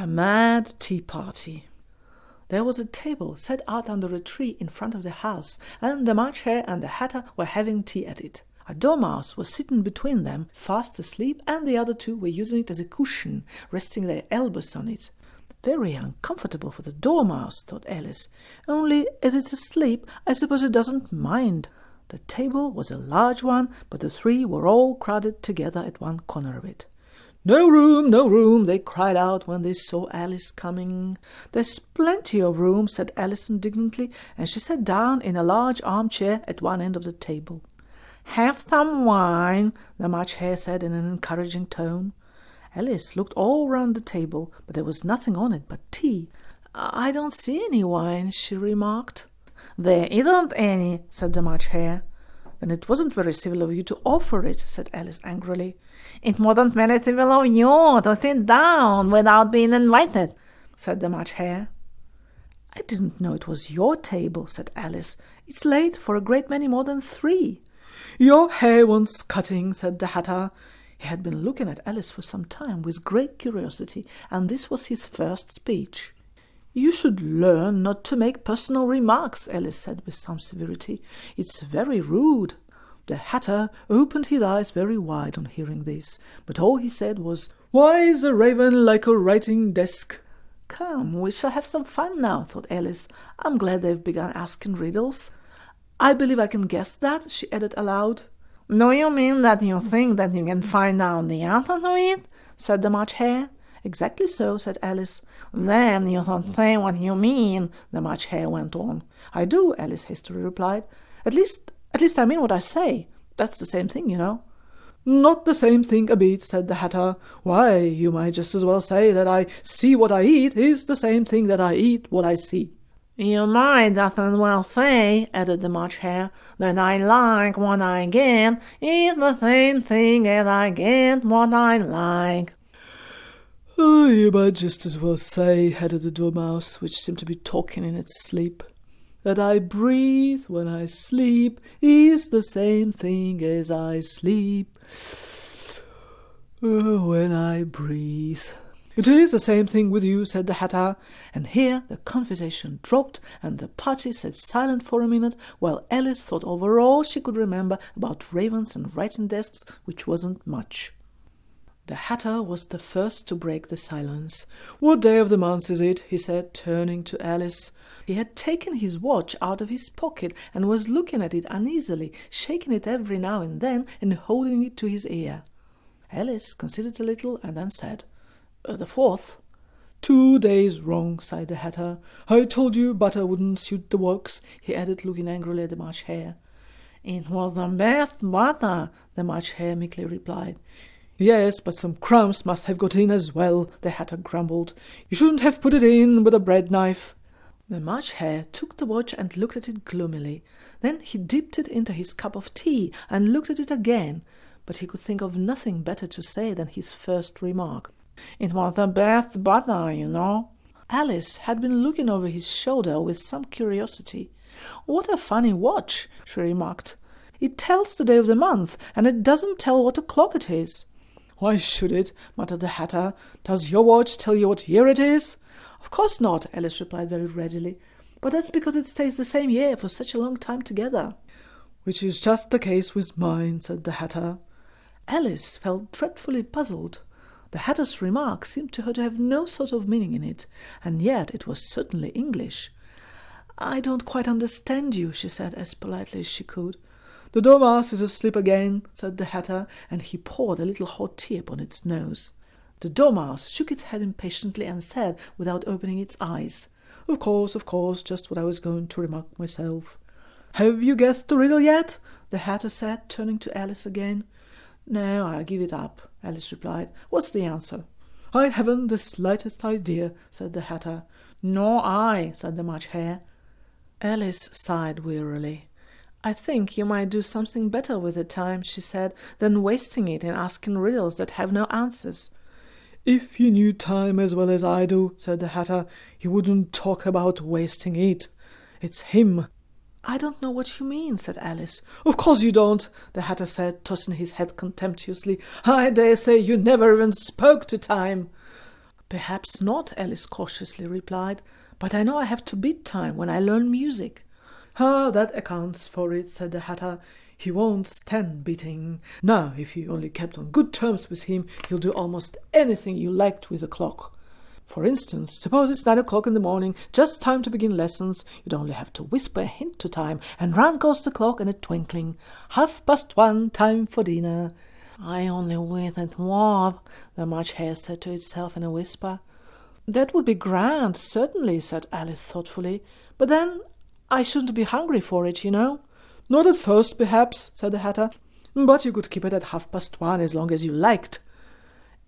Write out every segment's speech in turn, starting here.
A Mad TeaParty. There was a table set out under a tree in front of the house, and the March Hare and the Hatter were having tea at it. A dormouse was sitting between them, fast asleep, and the other two were using it as a cushion, resting their elbows on it. Very uncomfortable for the dormouse, thought Alice. Only, as it's asleep, I suppose it doesn't mind. The table was a large one, but the three were all crowded together at one corner of it. "No room, no room," they cried out when they saw Alice coming. "There's plenty of room," said Alice indignantly, and she sat down in a large armchair at one end of the table. "Have some wine," the March Hare said in an encouraging tone. Alice looked all round the table, but there was nothing on it but tea. "I don't see any wine," she remarked. "There isn't any," said the March Hare. "Then it wasn't very civil of you to offer it," said Alice angrily. "It wasn't very civil of you to sit down without being invited," said the March Hare. "I didn't know it was your table," said Alice. "It's laid for a great many more than 3. "Your hair wants cutting," said the Hatter. He had been looking at Alice for some time with great curiosity, and this was his first speech. "You should learn not to make personal remarks," Alice said with some severity. "It's very rude." The Hatter opened his eyes very wide on hearing this, but all he said was, "Why is a raven like a writing desk?" "Come, we shall have some fun now," thought Alice. "I'm glad they've begun asking riddles. I believe I can guess that," she added aloud. "Do you mean that you think that you can find out the answer to it?" said the March Hare. "Exactly so," said Alice. "Then you should say what you mean," the March Hare went on. "I do," Alice hastily replied. At least I mean what I say. That's the same thing, you know." "Not the same thing a bit," said the Hatter. "Why, you might just as well say that I see what I eat is the same thing that I eat what I see." "You might just as well say," added the March Hare, "that I like what I get is the same thing as I get what I like." "Oh, you might just as well say," added the Dormouse, which seemed to be talking in its sleep, "that I breathe when I sleep is the same thing as I sleep when I breathe." "It is the same thing with you," said the Hatter, and here the conversation dropped and the party sat silent for a minute while Alice thought over all she could remember about ravens and writing desks, which wasn't much. The Hatter was the first to break the silence. "What day of the month is it?" he said, turning to Alice. He had taken his watch out of his pocket and was looking at it uneasily, shaking it every now and then and holding it to his ear. Alice considered a little and then said, "The 4th." "2 days wrong," sighed the Hatter. "I told you butter wouldn't suit the works," he added, looking angrily at the March Hare. "It was the best butter," the March Hare meekly replied. "Yes, but some crumbs must have got in as well," the Hatter grumbled. "You shouldn't have put it in with a bread knife." The March Hare took the watch and looked at it gloomily. Then he dipped it into his cup of tea and looked at it again, but he could think of nothing better to say than his first remark. "It was the best butter, you know." Alice had been looking over his shoulder with some curiosity. "What a funny watch," she remarked. "It tells the day of the month, and it doesn't tell what o'clock it is." "Why should it?" muttered the Hatter. "Does your watch tell you what year it is?" "Of course not," Alice replied very readily. "But that's because it stays the same year for such a long time together." "Which is just the case with mine," said the Hatter. Alice felt dreadfully puzzled. The Hatter's remark seemed to her to have no sort of meaning in it, and yet it was certainly English. "I don't quite understand you," she said as politely as she could. "The Dormouse is asleep again," said the Hatter, and he poured a little hot tea upon its nose. The Dormouse shook its head impatiently and said, without opening its eyes, of course, just what I was going to remark myself." "Have you guessed the riddle yet?" the Hatter said, turning to Alice again. "No, I'll give it up," Alice replied. "What's the answer?" "I haven't the slightest idea," said the Hatter. "Nor I," said the March Hare. Alice sighed wearily. "I think you might do something better with the time," she said, "than wasting it in asking riddles that have no answers." "If you knew time as well as I do," said the Hatter, "you wouldn't talk about wasting it. It's him." "I don't know what you mean," said Alice. "Of course you don't," the Hatter said, tossing his head contemptuously. "I dare say you never even spoke to time." "Perhaps not," Alice cautiously replied, "but I know I have to beat time when I learn music." "Ah, that accounts for it," said the Hatter. "He won't stand beating. Now, if you only kept on good terms with him, he'll do almost anything you liked with the clock. For instance, suppose it's 9 o'clock in the morning, just time to begin lessons. You'd only have to whisper a hint to time, and round goes the clock in a twinkling. 1:30, time for dinner." "I only wish it was," the March Hare said to itself in a whisper. "That would be grand, certainly," said Alice thoughtfully. "But then I shouldn't be hungry for it, you know." "Not at first, perhaps," said the Hatter. "But you could keep it at 1:30 as long as you liked."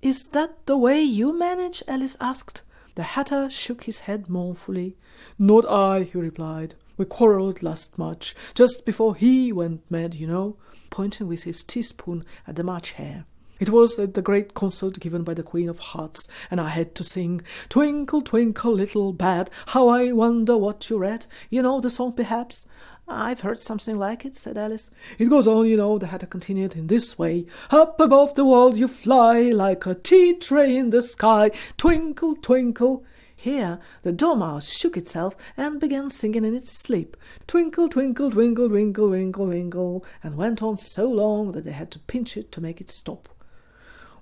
"Is that the way you manage?" Alice asked. The Hatter shook his head mournfully. "Not I," he replied. "We quarrelled last March, just before he went mad, you know," pointing with his teaspoon at the March Hare. "It was at the great concert given by the Queen of Hearts, and I had to sing 'Twinkle, twinkle, little bat, how I wonder what you're at.' You know the song, perhaps?" "I've heard something like it," said Alice. "It goes on, you know," the Hatter continued, "in this way. 'Up above the world you fly, like a tea tray in the sky. Twinkle, twinkle.'" Here the Dormouse shook itself and began singing in its sleep. "Twinkle, twinkle, twinkle, twinkle, twinkle, twinkle," and went on so long that they had to pinch it to make it stop.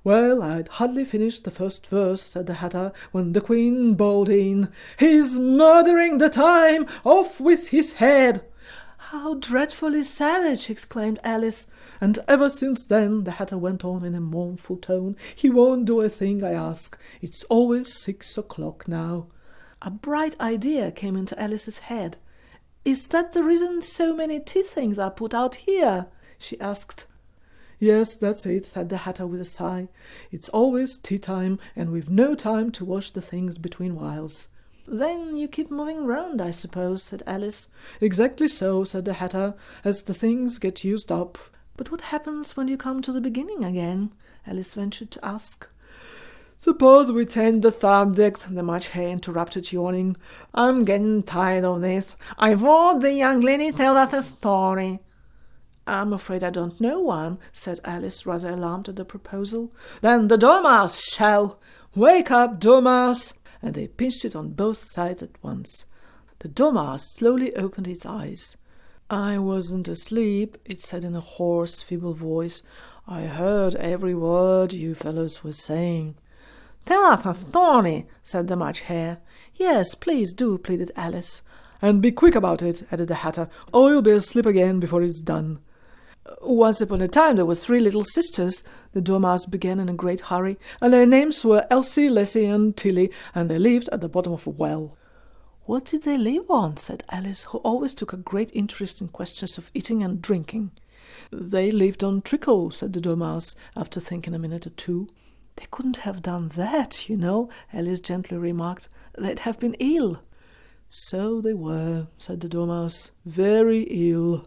"Well, I'd hardly finished the first verse," said the Hatter, "when the Queen bowled in. 'He's murdering the time! Off with his head!'" "How dreadfully savage!" exclaimed Alice. "And ever since then," the Hatter went on in a mournful tone, "he won't do a thing I ask. It's always 6 o'clock now." A bright idea came into Alice's head. "Is that the reason so many tea things are put out here?" she asked. "Yes, that's it," said the Hatter with a sigh. "It's always tea time, and we've no time to wash the things between whiles." "Then you keep moving round, I suppose," said Alice. "Exactly so," said the Hatter, "as the things get used up." "But what happens when you come to the beginning again?" Alice ventured to ask. "Suppose we change the subject," the March Hare interrupted, yawning. "I'm getting tired of this. I thought the young lady tell us a story." "I'm afraid I don't know one," said Alice, rather alarmed at the proposal. "Then the Dormouse shall. Wake up, Dormouse!" And they pinched it on both sides at once. The Dormouse slowly opened its eyes. "I wasn't asleep," it said in a hoarse, feeble voice. "I heard every word you fellows were saying." "Tell us a story," said the March Hare. "Yes, please do," pleaded Alice. "And be quick about it," added the Hatter, "or you'll be asleep again before it's done." "Once upon a time there were 3 little sisters," the Dormouse began in a great hurry, "and their names were Elsie, Leslie, and Tilly, and they lived at the bottom of a well." "What did they live on?" said Alice, who always took a great interest in questions of eating and drinking. "They lived on treacle," said the Dormouse, after thinking a minute or two. "They couldn't have done that, you know," Alice gently remarked. "They'd have been ill." "So they were," said the Dormouse, "very ill."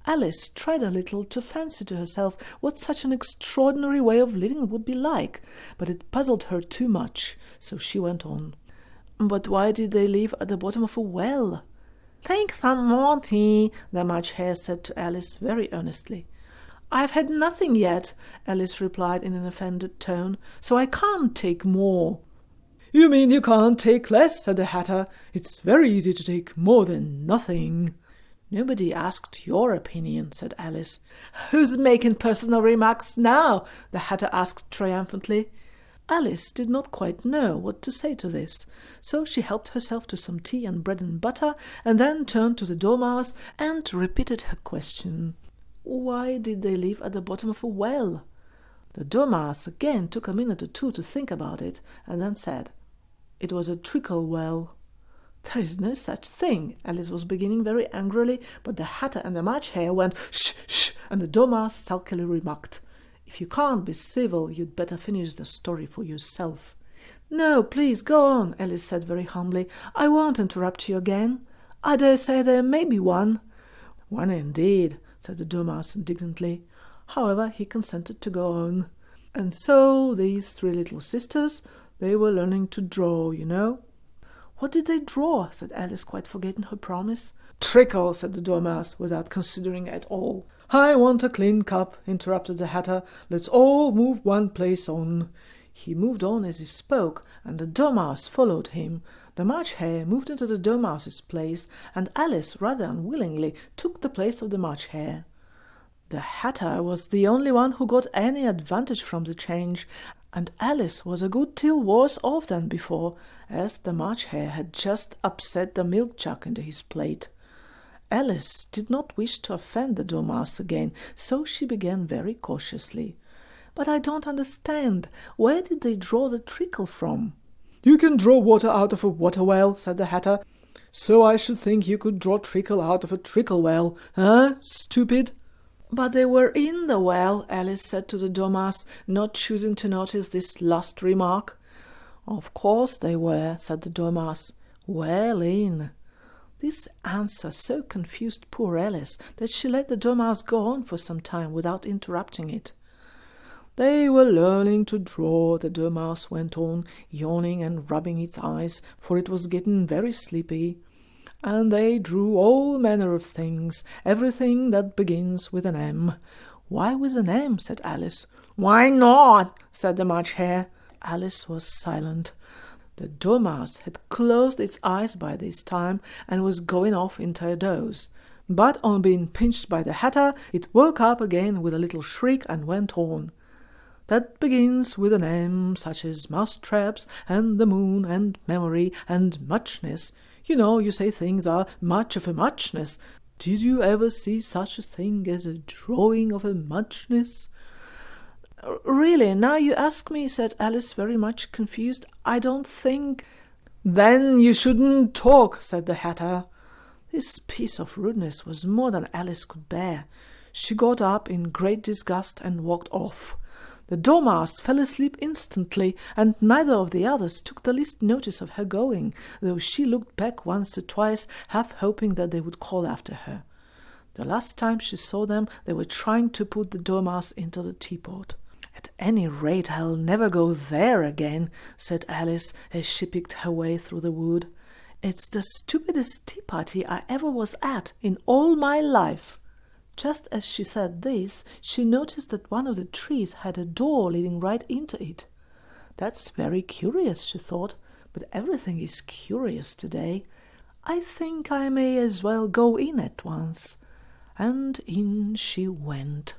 Alice tried a little to fancy to herself what such an extraordinary way of living would be like, but it puzzled her too much, so she went on. "But why did they live at the bottom of a well?" "Take some more tea," the March Hare said to Alice very earnestly. "I've had nothing yet," Alice replied in an offended tone, "so I can't take more." "You mean you can't take less?" said the Hatter. "It's very easy to take more than nothing." "Nobody asked your opinion," said Alice. "Who's making personal remarks now?" the Hatter asked triumphantly. Alice did not quite know what to say to this, so she helped herself to some tea and bread and butter, and then turned to the Dormouse and repeated her question. Why did they live at the bottom of a well? The Dormouse again took a minute or two to think about it, and then said, "It was a treacle well." "There is no such thing," Alice was beginning very angrily, but the Hatter and the March Hare went, "Shh, shh," and the Dormouse sulkily remarked, "If you can't be civil, you'd better finish the story for yourself." "No, please go on," Alice said very humbly. "I won't interrupt you again. I dare say there may be one." "One indeed," said the Dormouse indignantly. However, he consented to go on. "And so these 3 little sisters, they were learning to draw, you know." "What did they draw?" said Alice, quite forgetting her promise. "Treacle," said the Dormouse, without considering at all. "I want a clean cup," interrupted the Hatter. "Let's all move one place on." He moved on as he spoke, and the Dormouse followed him. The March Hare moved into the Dormouse's place, and Alice rather unwillingly took the place of the March Hare. The Hatter was the only one who got any advantage from the change, and Alice was a good deal worse off than before, as the March Hare had just upset the milk jug into his plate. Alice did not wish to offend the Dormouse again, so she began very cautiously. "But I don't understand. Where did they draw the trickle from?" "You can draw water out of a water well," said the Hatter. "So I should think you could draw trickle out of a trickle well. Stupid?" "But they were in the well," Alice said to the Dormouse, not choosing to notice this last remark. "Of course they were," said the Dormouse. "Well in." This answer so confused poor Alice that she let the Dormouse go on for some time without interrupting it. "They were learning to draw," the Dormouse went on, yawning and rubbing its eyes, for it was getting very sleepy. "And they drew all manner of things, everything that begins with an M." "Why with an M?" said Alice. "Why not?" said the March Hare. Alice was silent. The Dormouse had closed its eyes by this time and was going off into a doze. But on being pinched by the Hatter, it woke up again with a little shriek and went on. "That begins with an M, such as mousetraps, and the moon, and memory, and muchness. You know, you say things are much of a muchness. Did you ever see such a thing as a drawing of a muchness?" "Really, now you ask me," said Alice, very much confused, "I don't think—" "Then you shouldn't talk," said the Hatter. This piece of rudeness was more than Alice could bear. She got up in great disgust and walked off. The Dormouse fell asleep instantly, and neither of the others took the least notice of her going, though she looked back once or twice, half hoping that they would call after her. The last time she saw them, they were trying to put the Dormouse into the teapot. "At any rate, I'll never go there again," said Alice, as she picked her way through the wood. "It's the stupidest tea party I ever was at in all my life." Just as she said this, she noticed that one of the trees had a door leading right into it. "That's very curious," she thought, "but everything is curious today. I think I may as well go in at once." And in she went.